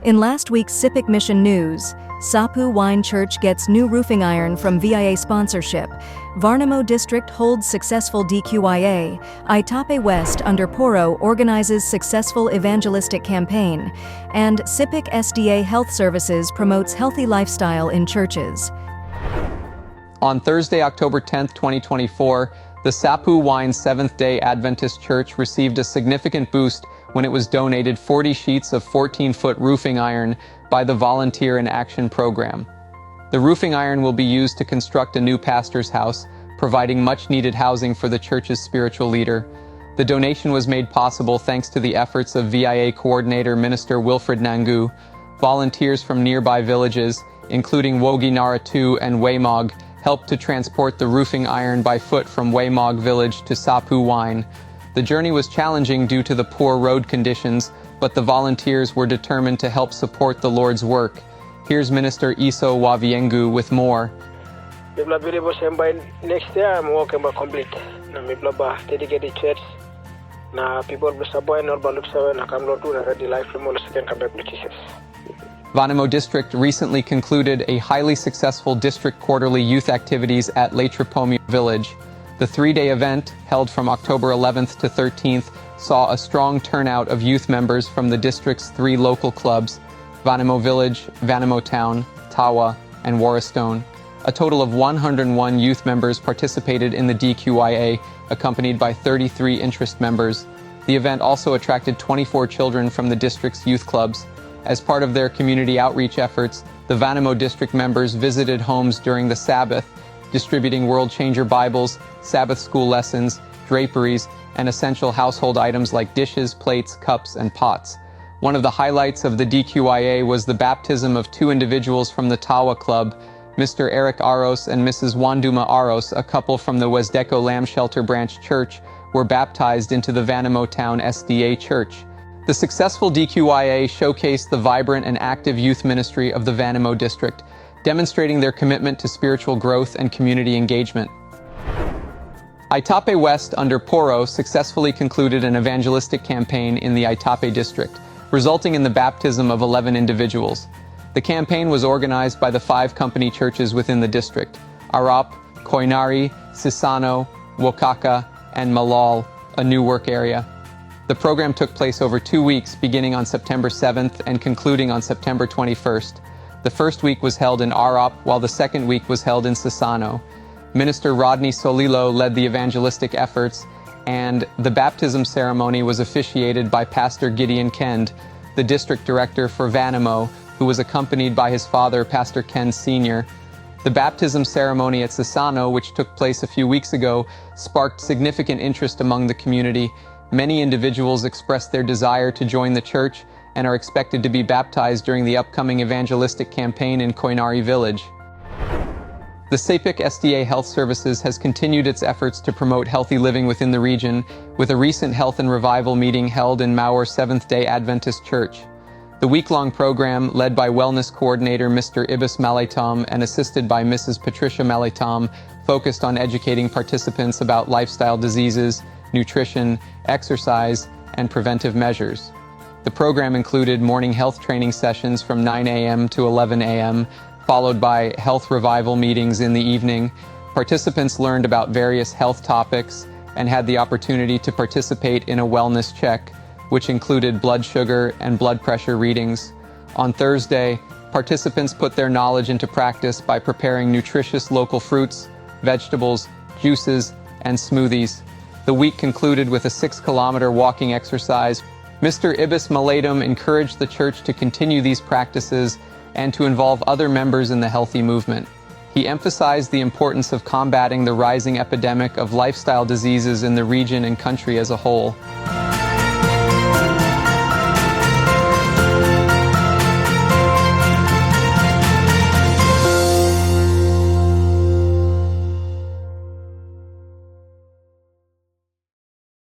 In last week's Sepik Mission news, Sapu Wine Church gets new roofing iron from VIA sponsorship. Varnamo District holds successful DQIA. Itape West under Poro organizes successful evangelistic campaign. And Sepik SDA Health Services promotes healthy lifestyle in churches. On Thursday, October 10th, 2024, the Sapu Wine Seventh-day Adventist Church received a significant boost when it was donated 40 sheets of 14-foot roofing iron by the Volunteer in Action program. The roofing iron will be used to construct a new pastor's house, providing much-needed housing for the church's spiritual leader. The donation was made possible thanks to the efforts of VIA Coordinator Minister Wilfred Nangu. Volunteers from nearby villages, including Woginara 2 and Waymog, helped to transport the roofing iron by foot from Waymog village to Sapu Wine. The journey was challenging due to the poor road conditions, but the volunteers were determined to help support the Lord's work. Here's Minister Iso Waviengu with more. Next year I'm working by complete. Na dedicated church. Na people bersabay na baluk sa na kamlo tu na ready life mo second comeback Jesus. Varnamo District recently concluded a highly successful district quarterly youth activities at Leitrapomio Village. The three-day event, held from October 11th to 13th, saw a strong turnout of youth members from the district's three local clubs, Varnamo Village, Varnamo Town, Tawa, and Warristone. A total of 101 youth members participated in the DQIA, accompanied by 33 interest members. The event also attracted 24 children from the district's youth clubs. As part of their community outreach efforts, the Varnamo District members visited homes during the Sabbath, distributing World Changer Bibles, Sabbath school lessons, draperies, and essential household items like dishes, plates, cups, and pots. One of the highlights of the DQIA was the baptism of two individuals from the Tawa Club, Mr. Eric Aros and Mrs. Wanduma Aros, a couple from the Wesdeco Lamb Shelter Branch Church, were baptized into the Varnamo Town SDA Church. The successful DQIA showcased the vibrant and active youth ministry of the Varnamo District, demonstrating their commitment to spiritual growth and community engagement. Itape West under Poro successfully concluded an evangelistic campaign in the Itape district, resulting in the baptism of 11 individuals. The campaign was organized by the 5 company churches within the district: Arap, Koinari, Sisano, Wokaka, and Malal, a new work area. The program took place over 2 weeks, beginning on September 7th and concluding on September 21st. The first week was held in Arap, while the second week was held in Sisano. Minister Rodney Solilo led the evangelistic efforts, and the baptism ceremony was officiated by Pastor Gideon Kend, the district director for Varnamo, who was accompanied by his father, Pastor Ken Sr. The baptism ceremony at Sisano, which took place a few weeks ago, sparked significant interest among the community. Many individuals expressed their desire to join the church and are expected to be baptized during the upcoming evangelistic campaign in Koinari Village. The Sepik SDA Health Services has continued its efforts to promote healthy living within the region, with a recent health and revival meeting held in Maur Seventh-day Adventist Church. The week-long program, led by Wellness Coordinator Mr. Ibis Malaitom and assisted by Mrs. Patricia Malaitom, focused on educating participants about lifestyle diseases, nutrition, exercise, and preventive measures. The program included morning health training sessions from 9 a.m. to 11 a.m., followed by health revival meetings in the evening. Participants learned about various health topics and had the opportunity to participate in a wellness check, which included blood sugar and blood pressure readings. On Thursday, participants put their knowledge into practice by preparing nutritious local fruits, vegetables, juices, and smoothies. The week concluded with a 6-kilometer walking exercise. Mr. Ibis Malatum encouraged the church to continue these practices and to involve other members in the healthy movement. He emphasized the importance of combating the rising epidemic of lifestyle diseases in the region and country as a whole.